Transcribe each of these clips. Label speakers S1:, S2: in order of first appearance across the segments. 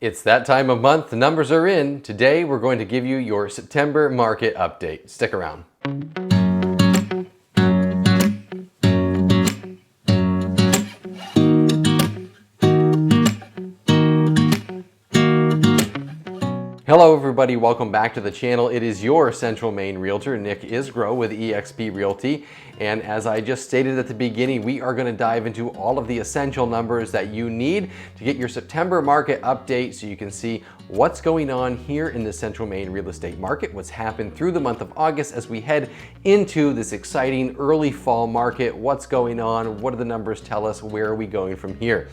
S1: It's that time of month, the numbers are in. Today we're going to give you your September market update. Stick around. Hello everybody, welcome back to the channel. It is your Central Maine Realtor, Nick Isgro with eXp Realty. And as I just stated at the beginning, we are going to dive into all of the essential numbers that you need to get your September market update so you can see what's going on here in the Central Maine real estate market, what's happened through the month of August as we head into this exciting early fall market, what's going on, what do the numbers tell us, where are we going from here.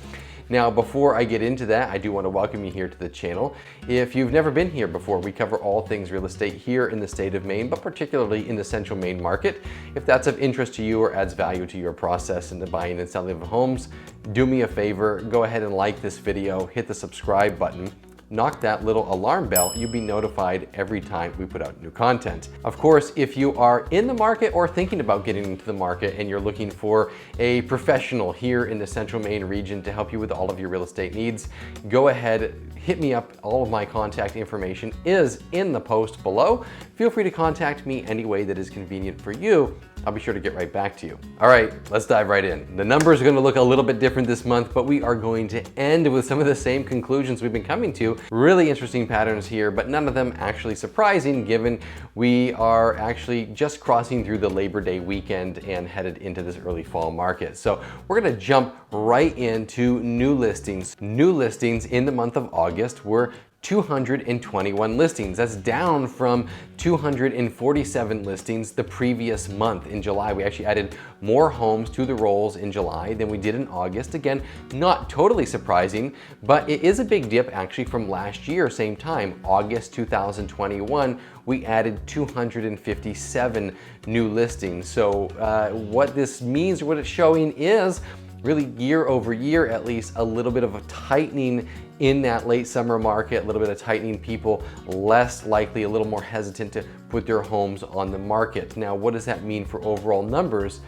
S1: Now, before I get into that, I do want to welcome you here to the channel. If you've never been here before, we cover all things real estate here in the state of Maine, but particularly in the Central Maine market. If that's of interest to you or adds value to your process in the buying and selling of homes, do me a favor, go ahead and like this video, hit the subscribe button, knock that little alarm bell, you'll be notified every time we put out new content. Of course, if you are in the market or thinking about getting into the market and you're looking for a professional here in the Central Maine region to help you with all of your real estate needs, go ahead, hit me up. All of my contact information is in the post below. Feel free to contact me any way that is convenient for you. I'll be sure to get right back to you. All right, let's dive right in. The numbers are going to look a little bit different this month, but we are going to end with some of the same conclusions we've been coming to. Really interesting patterns here, but none of them actually surprising given we are actually just crossing through the Labor Day weekend and headed into this early fall market. So we're going to jump right into new listings. New listings in the month of August were 221 listings. That's down from 247 listings the previous month. In July, we actually added more homes to the rolls in July than we did in August. Again, not totally surprising, but it is a big dip actually from last year, same time, August 2021, we added 257 new listings. So what this means, or what it's showing is really year over year, at least a little bit of a tightening in that late summer market, a little bit of tightening, people less likely, a little more hesitant to put their homes on the market. Now, what does that mean for overall numbers?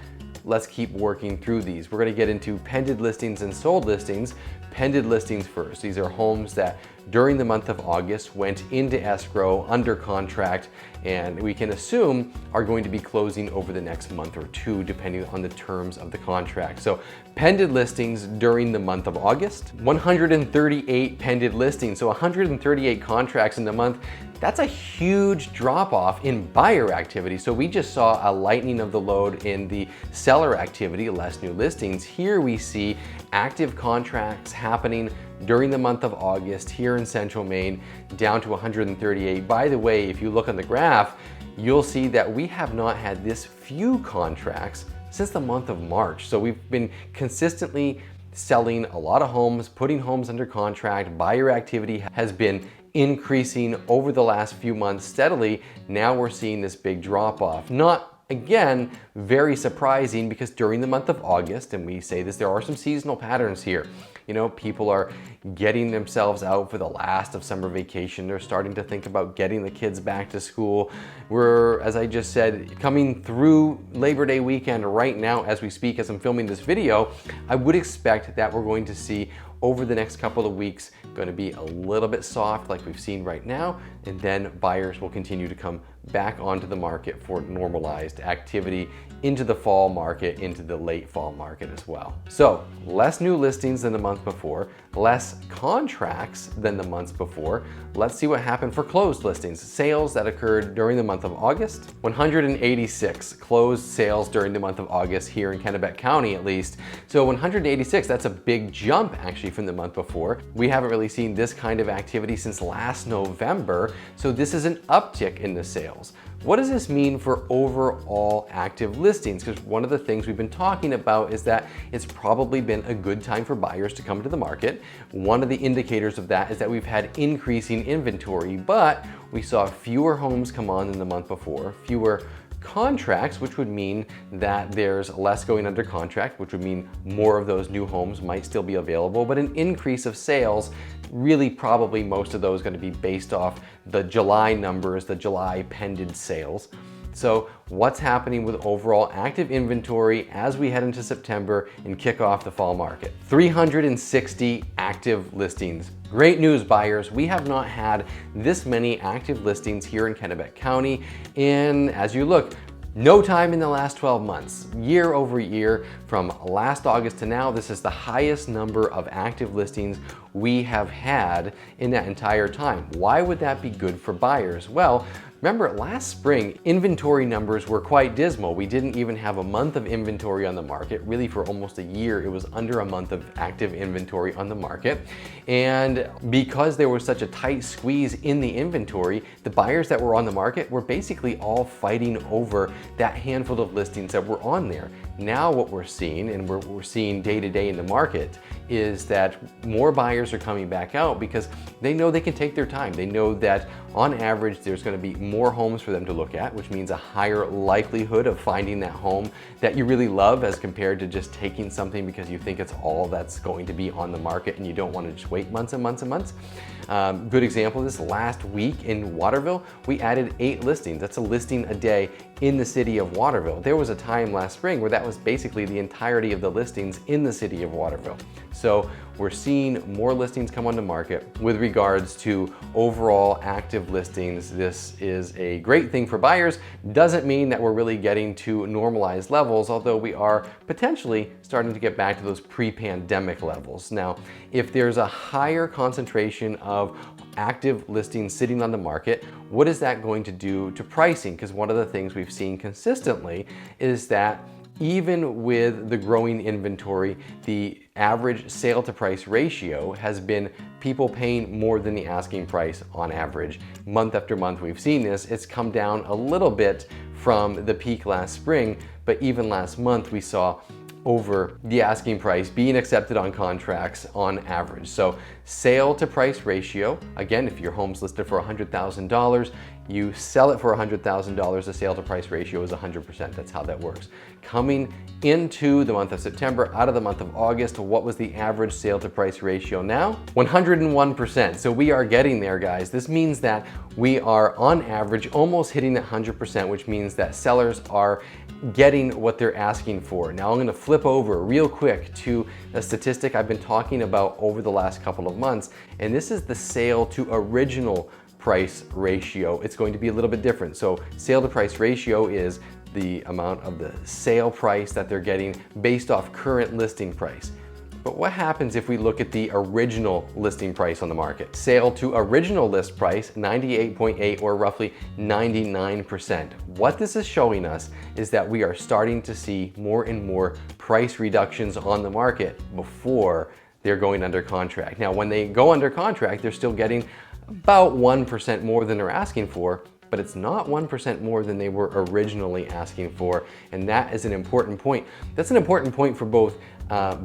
S1: Let's keep working through these. We're gonna get into pended listings and sold listings. Pended listings first. These are homes that during the month of August went into escrow, under contract, and we can assume are going to be closing over the next month or two, depending on the terms of the contract. So pended listings during the month of August, 138 pended listings. So 138 contracts in the month. That's a huge drop off in buyer activity. So we just saw a lightening of the load in the seller activity, less new listings. Here we see active contracts happening during the month of August here in Central Maine, down to 138. By the way, if you look on the graph, you'll see that we have not had this few contracts since the month of March. So we've been consistently selling a lot of homes, putting homes under contract. Buyer activity has been increasing over the last few months steadily. Now we're seeing this big drop off. Not, again, very surprising because during the month of August, and we say this, there are some seasonal patterns here. You know, people are getting themselves out for the last of summer vacation. They're starting to think about getting the kids back to school. We're, as I just said, coming through Labor Day weekend right now as we speak, as I'm filming this video. I would expect that we're going to see over the next couple of weeks going to be a little bit soft like we've seen right now, and then buyers will continue to come back onto the market for normalized activity into the fall market, into the late fall market as well. So less new listings than the month before, less contracts than the months before. Let's see what happened for closed listings. Sales that occurred during the month of August, 186 closed sales during the month of August here in Kennebec County at least. So 186, that's a big jump actually from the month before. We haven't really seen this kind of activity since last November. So this is an uptick in the sales. What does this mean for overall active listings? Because one of the things we've been talking about is that it's probably been a good time for buyers to come to the market. One of the indicators of that is that we've had increasing inventory, but we saw fewer homes come on than the month before, fewer contracts, which would mean that there's less going under contract, which would mean more of those new homes might still be available, but an increase of sales, really probably most of those going to be based off the July numbers, the July pended sales. So what's happening with overall active inventory as we head into September and kick off the fall market? 360 active listings. Great news, buyers. We have not had this many active listings here in Kennebec County in, as you look, no time in the last 12 months. Year over year, from last August to now, this is the highest number of active listings we have had in that entire time. Why would that be good for buyers? Well, remember last spring, inventory numbers were quite dismal. We didn't even have a month of inventory on the market. Really, for almost a year, it was under a month of active inventory on the market. And because there was such a tight squeeze in the inventory, the buyers that were on the market were basically all fighting over that handful of listings that were on there. Now what we're seeing, and we're seeing day to day in the market, is that more buyers are coming back out because they know they can take their time. They know that on average, there's going to be more homes for them to look at, which means a higher likelihood of finding that home that you really love as compared to just taking something because you think it's all that's going to be on the market and you don't want to just wait months and months and months. Good example of this, last week in Waterville, we added 8 listings. That's a listing a day in the city of Waterville. There was a time last spring where that was basically the entirety of the listings in the city of Waterville. So we're seeing more listings come on the market. With regards to overall active listings, this is a great thing for buyers. Doesn't mean that we're really getting to normalized levels, although we are potentially starting to get back to those pre-pandemic levels. Now, if there's a higher concentration of active listings sitting on the market, what is that going to do to pricing? Because one of the things we've seen consistently is that even with the growing inventory, the average sale to price ratio has been people paying more than the asking price on average. Month after month we've seen this. It's come down a little bit from the peak last spring, but even last month we saw over the asking price being accepted on contracts on average. So sale to price ratio, again, if your home's listed for $100,000, you sell it for $100,000, the sale to price ratio is 100%. That's how that works. Coming into the month of September, out of the month of August, what was the average sale to price ratio now? 101%. So we are getting there, guys. This means that we are on average almost hitting that 100%, which means that sellers are getting what they're asking for. Now I'm gonna flip over real quick to a statistic I've been talking about over the last couple of months, and this is the sale to original price ratio. It's going to be a little bit different. So sale to price ratio is the amount of the sale price that they're getting based off current listing price. But what happens if we look at the original listing price on the market? Sale to original list price, 98.8 or roughly 99%. What this is showing us is that we are starting to see more and more price reductions on the market before they're going under contract. Now, when they go under contract, they're still getting about 1% more than they're asking for, but it's not 1% more than they were originally asking for. And that is an important point. That's an important point for both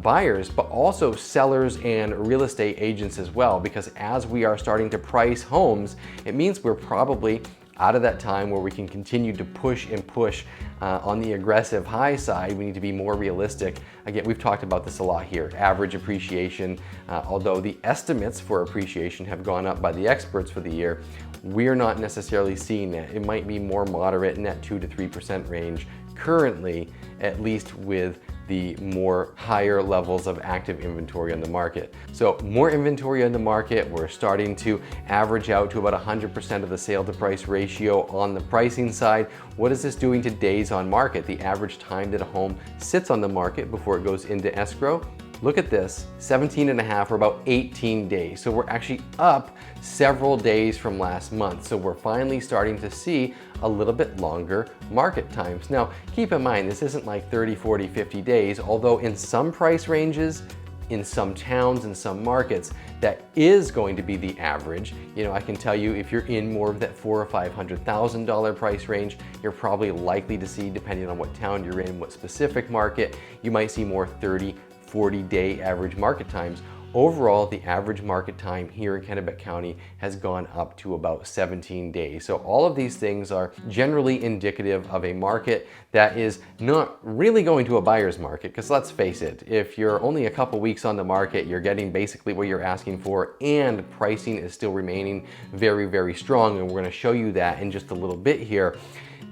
S1: buyers, but also sellers and real estate agents as well, because as we are starting to price homes, it means we're probably out of that time where we can continue to push and push on the aggressive high side. We need to be more realistic. Again, we've talked about this a lot here. Average appreciation, although the estimates for appreciation have gone up by the experts for the year, we're not necessarily seeing that. It might be more moderate in that 2 to 3% range currently, at least with the more higher levels of active inventory on the market. So more inventory on the market, we're starting to average out to about 100% of the sale to price ratio on the pricing side. What is this doing to days on market? The average time that a home sits on the market before it goes into escrow. Look at this, 17 and a half or about 18 days. So we're actually up several days from last month. So we're finally starting to see a little bit longer market times. Now, keep in mind, this isn't like 30, 40, 50 days, although in some price ranges, in some towns, in some markets, that is going to be the average. You know, I can tell you if you're in more of that $400,000 or $500,000 price range, you're probably likely to see, depending on what town you're in, what specific market, you might see more 30, 40-day average market times. Overall, the average market time here in Kennebec County has gone up to about 17 days. So all of these things are generally indicative of a market that is not really going to a buyer's market, because let's face it, if you're only a couple weeks on the market, you're getting basically what you're asking for, and pricing is still remaining very, very strong, and we're going to show you that in just a little bit here.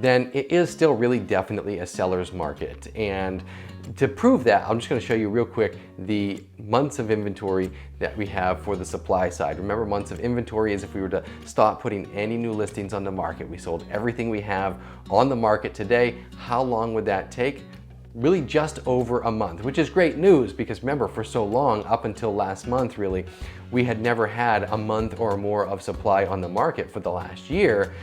S1: then it is still really definitely a seller's market. And to prove that, I'm just going to show you real quick the months of inventory that we have for the supply side. Remember, months of inventory is if we were to stop putting any new listings on the market. We sold everything we have on the market today. How long would that take? Really just over a month, which is great news because remember, for so long, up until last month really, we had never had a month or more of supply on the market for the last year.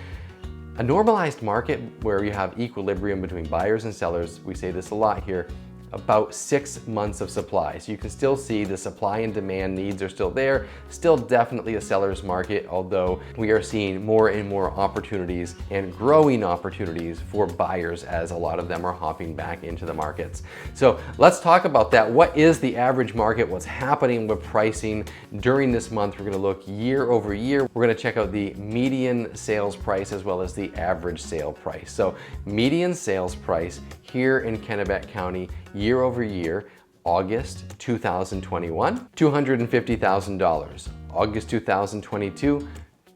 S1: A normalized market where you have equilibrium between buyers and sellers, we say this a lot here, about 6 months of supply. So you can still see the supply and demand needs are still there, still definitely a seller's market, although we are seeing more and more opportunities and growing opportunities for buyers as a lot of them are hopping back into the markets. So let's talk about that. What is the average market? What's happening with pricing during this month? We're gonna look year over year. We're gonna check out the median sales price as well as the average sale price. So median sales price here in Kennebec County, year over year, August 2021, $250,000. August 2022,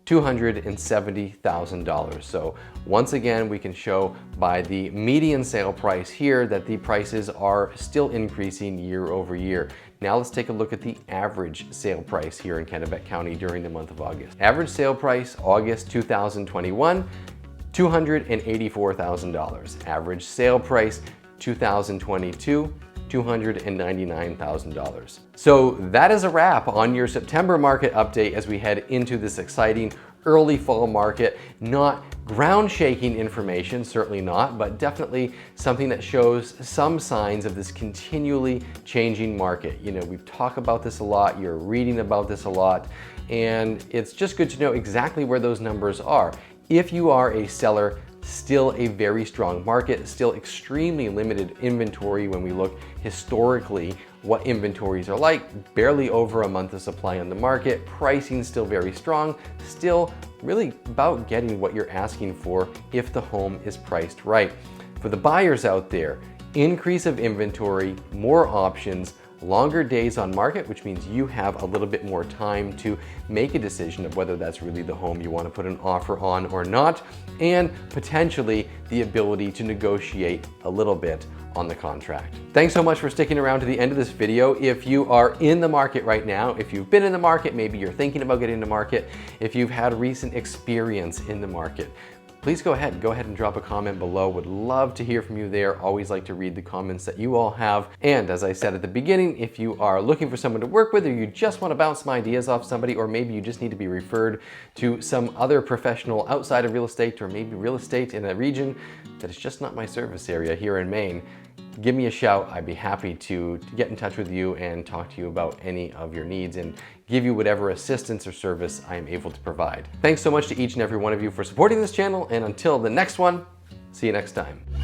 S1: $270,000. So once again, we can show by the median sale price here that the prices are still increasing year over year. Now let's take a look at the average sale price here in Kennebec County during the month of August. Average sale price, August 2021, $284,000. Average sale price, 2022, $299,000. So that is a wrap on your September market update as we head into this exciting early fall market. Not ground-shaking information, certainly not, but definitely something that shows some signs of this continually changing market. You know, we talk about this a lot, you're reading about this a lot, and it's just good to know exactly where those numbers are. If you are a seller, still a very strong market, still extremely limited inventory when we look historically what inventories are like, barely over a month of supply on the market, pricing still very strong, still really about getting what you're asking for if the home is priced right. For the buyers out there, increase of inventory, more options, longer days on market, which means you have a little bit more time to make a decision of whether that's really the home you want to put an offer on or not, and potentially the ability to negotiate a little bit on the contract. Thanks so much for sticking around to the end of this video. If you are in the market right now, if you've been in the market, maybe you're thinking about getting into the market, if you've had recent experience in the market, please go ahead and drop a comment below. Would love to hear from you there. Always like to read the comments that you all have. And as I said at the beginning, if you are looking for someone to work with, or you just want to bounce some ideas off somebody, or maybe you just need to be referred to some other professional outside of real estate, or maybe real estate in a region that is just not my service area here in Maine, give me a shout. I'd be happy to get in touch with you and talk to you about any of your needs and give you whatever assistance or service I am able to provide. Thanks so much to each and every one of you for supporting this channel, and until the next one, see you next time.